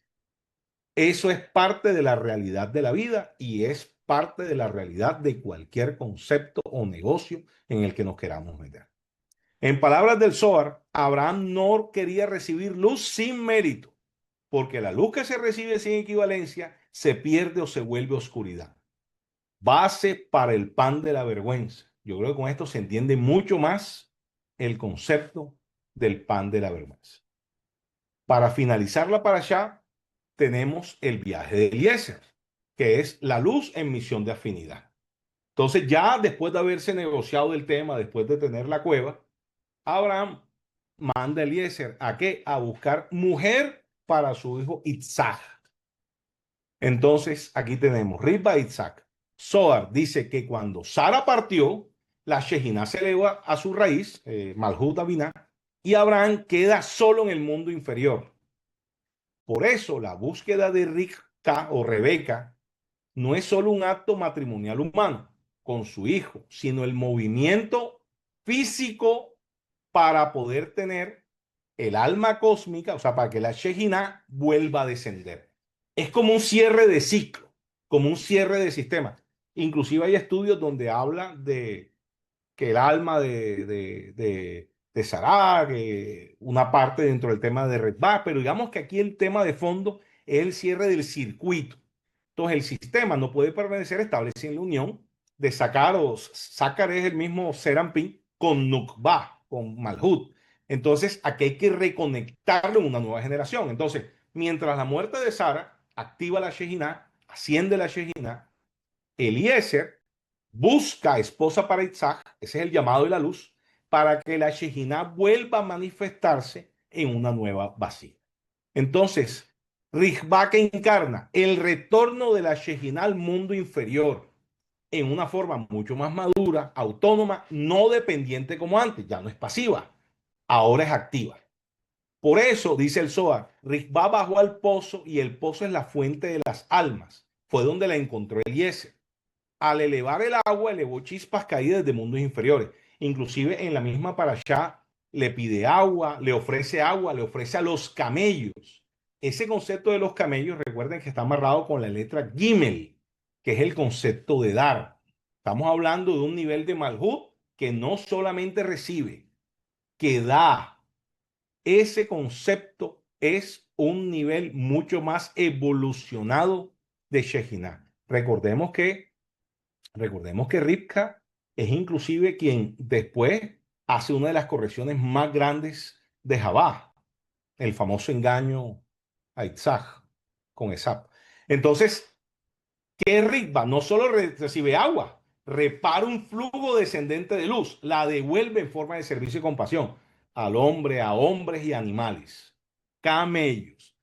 Eso es parte de la realidad de la vida y es parte de la realidad de cualquier concepto o negocio en el que nos queramos meter. En palabras del Zohar, Abraham no quería recibir luz sin mérito, porque la luz que se recibe sin equivalencia se pierde o se vuelve oscuridad. Base para el pan de la vergüenza. Yo creo que con esto se entiende mucho más el concepto del pan de la vergüenza. Para finalizar la parashá, tenemos el viaje de Eliezer, que es la luz en misión de afinidad. Entonces, ya después de haberse negociado el tema, después de tener la cueva, Abraham manda a Eliezer a qué? A buscar mujer para su hijo Isaac. Entonces, aquí tenemos Ribba Isaac. Zohar dice que cuando Sara partió, la Shejina se eleva a su raíz, Malhut Abinah, y Abraham queda solo en el mundo inferior. Por eso, la búsqueda de Rivka o Rebeca no es solo un acto matrimonial humano con su hijo, sino el movimiento físico para poder tener el alma cósmica, o sea, para que la Shejina vuelva a descender. Es como un cierre de ciclo, como un cierre de sistema. Inclusive hay estudios donde habla de que el alma de Sarah, que una parte dentro del tema de Red Bar, pero digamos que aquí el tema de fondo es el cierre del circuito. Entonces el sistema no puede permanecer estable sin la unión de Sakar o Sakar es el mismo Serampin con Nukba, con Malhut. Entonces aquí hay que reconectarlo en una nueva generación. Entonces, mientras la muerte de Sara activa la Shejina, asciende la Shejina, Eliezer busca esposa para Isaac, ese es el llamado de la luz, para que la Shejina vuelva a manifestarse en una nueva vacía. Entonces, Rihbá que encarna el retorno de la Shejina al mundo inferior en una forma mucho más madura, autónoma, no dependiente como antes, ya no es pasiva, ahora es activa. Por eso, dice el Zohar, Rihbá bajó al pozo y el pozo es la fuente de las almas. Fue donde la encontró Eliezer. Al elevar el agua, elevó chispas caídas de mundos inferiores. Inclusive en la misma parashá le pide agua, le ofrece a los camellos. Ese concepto de los camellos, recuerden que está amarrado con la letra Gimel, que es el concepto de dar. Estamos hablando de un nivel de Malhut que no solamente recibe, que da. Ese concepto es un nivel mucho más evolucionado de Shejinah. Recordemos que Rivka es inclusive quien después hace una de las correcciones más grandes de Jabá, el famoso engaño a Isaac con Esap. Entonces, ¿qué es Rivka? No solo recibe agua, repara un flujo descendente de luz, la devuelve en forma de servicio y compasión al hombre, a hombres y animales, camellos.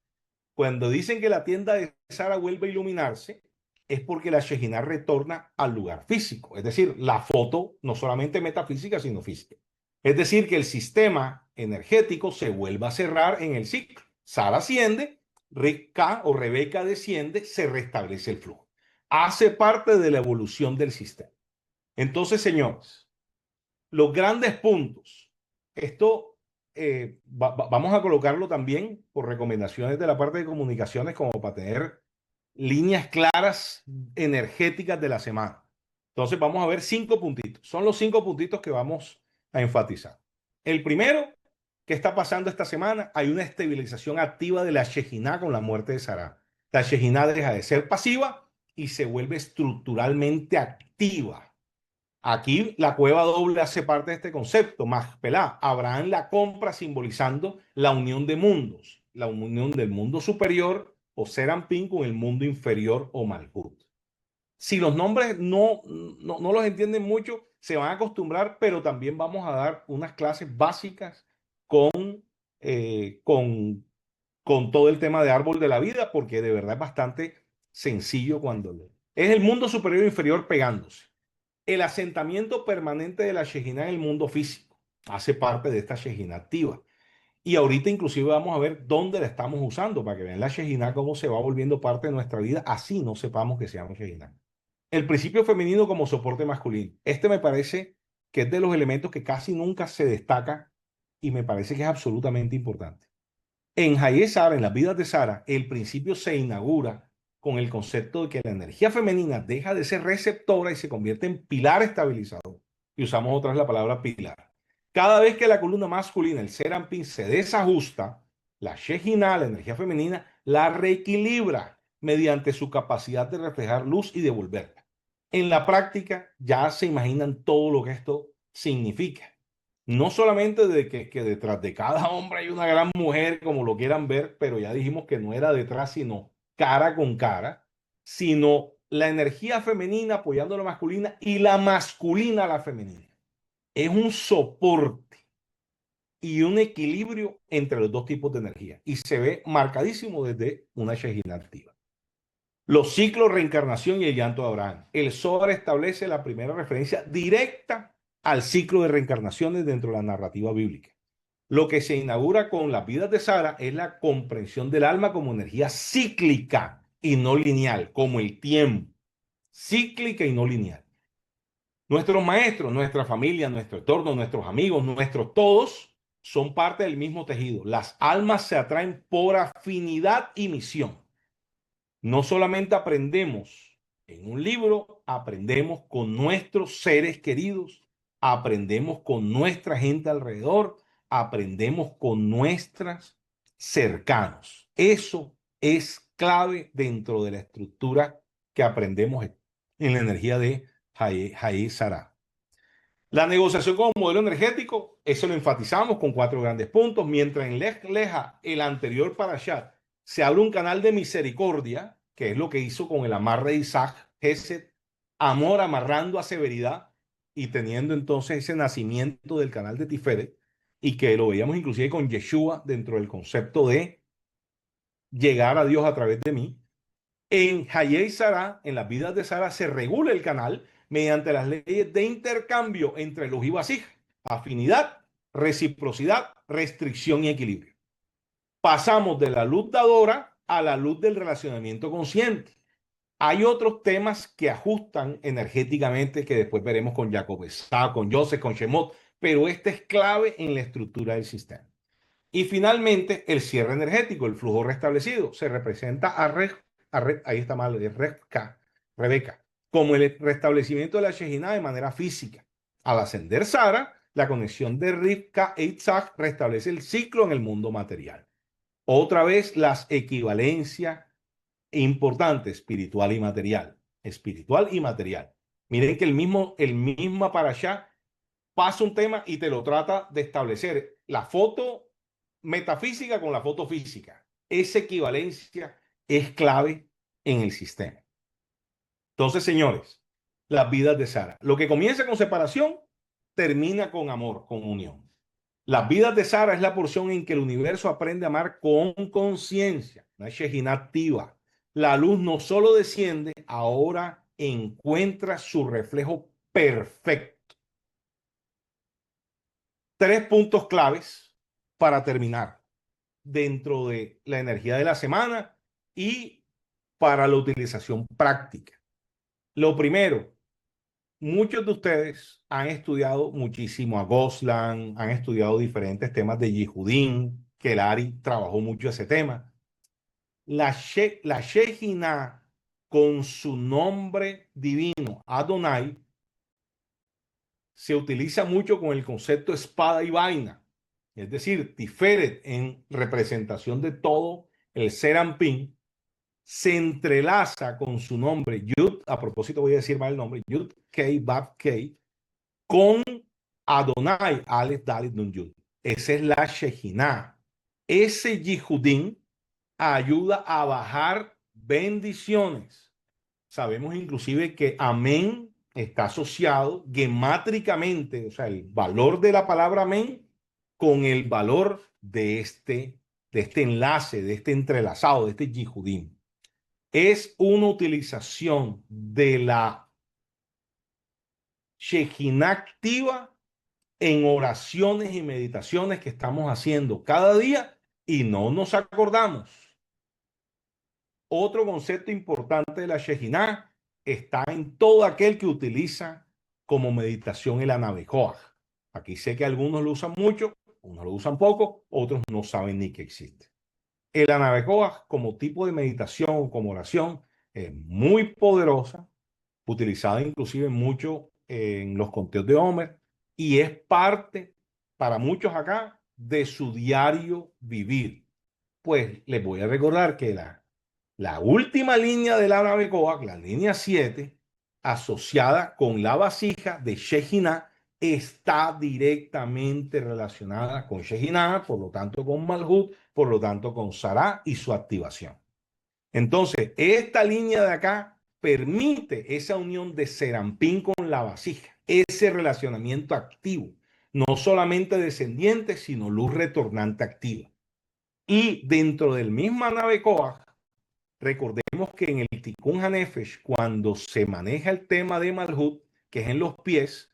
Cuando dicen que la tienda de Sara vuelve a iluminarse, es porque la Shejina retorna al lugar físico. Es decir, la foto no solamente metafísica, sino física. Es decir, que el sistema energético se vuelve a cerrar en el ciclo. Sara asciende, Rivka o Rebeca desciende, se restablece el flujo. Hace parte de la evolución del sistema. Entonces, señores, los grandes puntos. Esto vamos a colocarlo también por recomendaciones de la parte de comunicaciones como para tener líneas claras energéticas de la semana. Entonces vamos a ver 5 puntitos. Son los 5 puntitos que vamos a enfatizar. El primero, ¿qué está pasando esta semana? Hay una estabilización activa de la Shejina con la muerte de Sarah. La Shejina deja de ser pasiva y se vuelve estructuralmente activa. Aquí la cueva doble hace parte de este concepto, más pelá. Abraham la compra simbolizando la unión de mundos, la unión del mundo superior o Serampín con el mundo inferior o Malhut. Si los nombres no los entienden mucho, se van a acostumbrar, pero también vamos a dar unas clases básicas con, eh, con, con todo el tema de árbol de la vida, porque de verdad es bastante sencillo cuando lo... Es el mundo superior e inferior pegándose. El asentamiento permanente de la Shejina en el mundo físico hace parte de esta Shejina activa. Y ahorita inclusive vamos a ver dónde la estamos usando para que vean la Shejina cómo se va volviendo parte de nuestra vida, así no sepamos que se llama Shejina. El principio femenino como soporte masculino. Este me parece que es de los elementos que casi nunca se destaca y me parece que es absolutamente importante. En Hayé Sara, en las vidas de Sara, el principio se inaugura con el concepto de que la energía femenina deja de ser receptora y se convierte en pilar estabilizador. Y usamos otra vez la palabra pilar. Cada vez que la columna masculina, el Serampin, se desajusta, la Shejina, la energía femenina, la reequilibra mediante su capacidad de reflejar luz y devolverla. En la práctica ya se imaginan todo lo que esto significa. No solamente de que detrás de cada hombre hay una gran mujer, como lo quieran ver, pero ya dijimos que no era detrás, sino cara con cara, sino la energía femenina apoyando a la masculina y la masculina a la femenina. Es un soporte y un equilibrio entre los dos tipos de energía y se ve marcadísimo desde una Shejina activa. Los ciclos, reencarnación y el llanto de Abraham. El Zohar establece la primera referencia directa al ciclo de reencarnaciones dentro de la narrativa bíblica. Lo que se inaugura con las vidas de Sara es la comprensión del alma como energía cíclica y no lineal, como el tiempo, cíclica y no lineal. Nuestros maestros, nuestra familia, nuestro entorno, nuestros amigos, nuestros todos son parte del mismo tejido. Las almas se atraen por afinidad y misión. No solamente aprendemos en un libro, aprendemos con nuestros seres queridos, aprendemos con nuestra gente alrededor, aprendemos con nuestros cercanos. Eso es clave dentro de la estructura que aprendemos en la energía de Hayé Sará. La negociación como modelo energético, eso lo enfatizamos con 4 grandes puntos. Mientras en Lej Leja, el anterior Parashat, se abre un canal de misericordia, que es lo que hizo con el amarre de Isaac, ese amor amarrando a severidad y teniendo entonces ese nacimiento del canal de Tiferet, y que lo veíamos inclusive con Yeshua dentro del concepto de llegar a Dios a través de mí. En Hayé y Sara, en las vidas de Sara, se regula el canal mediante las leyes de intercambio entre luz y vasija, afinidad, reciprocidad, restricción y equilibrio. Pasamos de la luz dadora a la luz del relacionamiento consciente. Hay otros temas que ajustan energéticamente que después veremos con Jacob Esau, con Joseph, con Shemot, pero este es clave en la estructura del sistema. Y finalmente, el cierre energético, el flujo restablecido, se representa ahí está mal, Rebeca, como el restablecimiento de la Shejina de manera física. Al ascender Sara, la conexión de Rivka e Isaac restablece el ciclo en el mundo material. Otra vez, las equivalencias importantes, espiritual y material. Espiritual y material. Miren que el mismo Parashá pasa un tema y te lo trata de establecer la foto metafísica con la foto física. Esa equivalencia es clave en el sistema. Entonces, señores, las vidas de Sara. Lo que comienza con separación, termina con amor, con unión. Las vidas de Sara es la porción en que el universo aprende a amar con conciencia, una Shejina activa. La luz no solo desciende, ahora encuentra su reflejo perfecto. 3 puntos claves para terminar dentro de la energía de la semana y para la utilización práctica. Lo primero, muchos de ustedes han estudiado muchísimo a Goslan, han estudiado diferentes temas de Yehudín, que Lari trabajó mucho ese tema. La Shejina, con su nombre divino, Adonai, se utiliza mucho con el concepto espada y vaina. Es decir, Tiferet, en representación de todo el Serampín, se entrelaza con su nombre Yud, a propósito voy a decir mal el nombre, Yud Kei Bab Kei, con Adonai, Aleph Dalet Nun Yud. Esa es la Shejina. Ese Yehudín ayuda a bajar bendiciones. Sabemos inclusive que amén está asociado gemátricamente, o sea, el valor de la palabra amén con el valor de este enlace, de este entrelazado, de este Yihudim. Es una utilización de la Shejinah activa en oraciones y meditaciones que estamos haciendo cada día y no nos acordamos. Otro concepto importante de la Shejinah está en todo aquel que utiliza como meditación el Anabejoach. Aquí sé que algunos lo usan mucho, unos lo usan poco, otros no saben ni que existe. El Anabejoach como tipo de meditación, como oración, es muy poderosa, utilizada inclusive mucho en los conteos de Homer y es parte para muchos acá de su diario vivir. Pues les voy a recordar que la última línea de la nave Coac, la línea 7, asociada con la vasija de Shejinah, está directamente relacionada con Shejinah, por lo tanto con Malhut, por lo tanto con Sarah y su activación. Entonces, esta línea de acá permite esa unión de Serampín con la vasija, ese relacionamiento activo, no solamente descendiente, sino luz retornante activa. Y dentro del mismo nave Coac, recordemos que en el Tikkun HaNefesh, cuando se maneja el tema de Malhut, que es en los pies,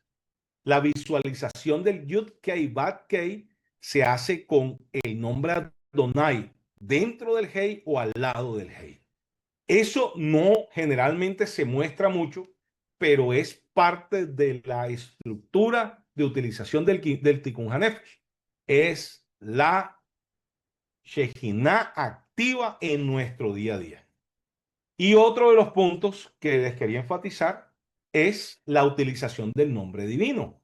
la visualización del Yud Kei Bat Kei se hace con el nombre Adonai dentro del Hei o al lado del Hei. Eso no generalmente se muestra mucho, pero es parte de la estructura de utilización del Tikkun HaNefesh. Es la Shejinah activa en nuestro día a día. Y otro de los puntos que les quería enfatizar es la utilización del nombre divino.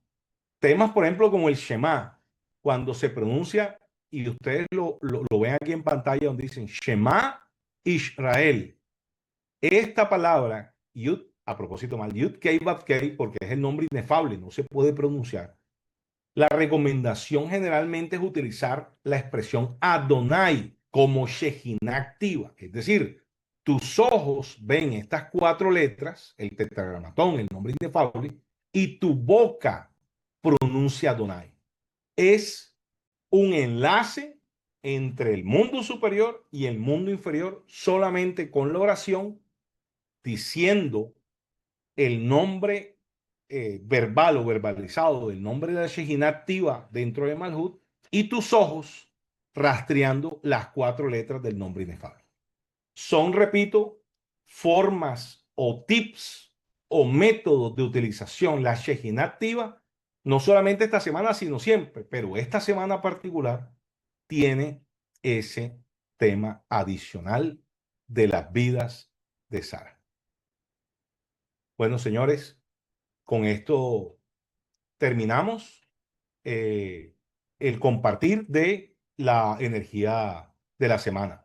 Temas, por ejemplo, como el Shema, cuando se pronuncia, y ustedes lo ven aquí en pantalla donde dicen Shema Israel. Esta palabra, Yud, a propósito mal, Yud Kei Vav Kei, porque es el nombre inefable, no se puede pronunciar. La recomendación generalmente es utilizar la expresión Adonai como Shejinah activa. Es decir, tus ojos ven estas cuatro letras, el tetragramatón, el nombre inefable, y tu boca pronuncia Adonai. Es un enlace entre el mundo superior y el mundo inferior solamente con la oración, diciendo el nombre verbal o verbalizado del nombre de la Shejinah activa dentro de Malhut y tus ojos rastreando las cuatro letras del nombre inefable. Son, repito, formas o tips o métodos de utilización, la Shejinah activa, no solamente esta semana, sino siempre, pero esta semana particular tiene ese tema adicional de las vidas de Sara. Bueno, señores, con esto terminamos el compartir de la energía de la semana.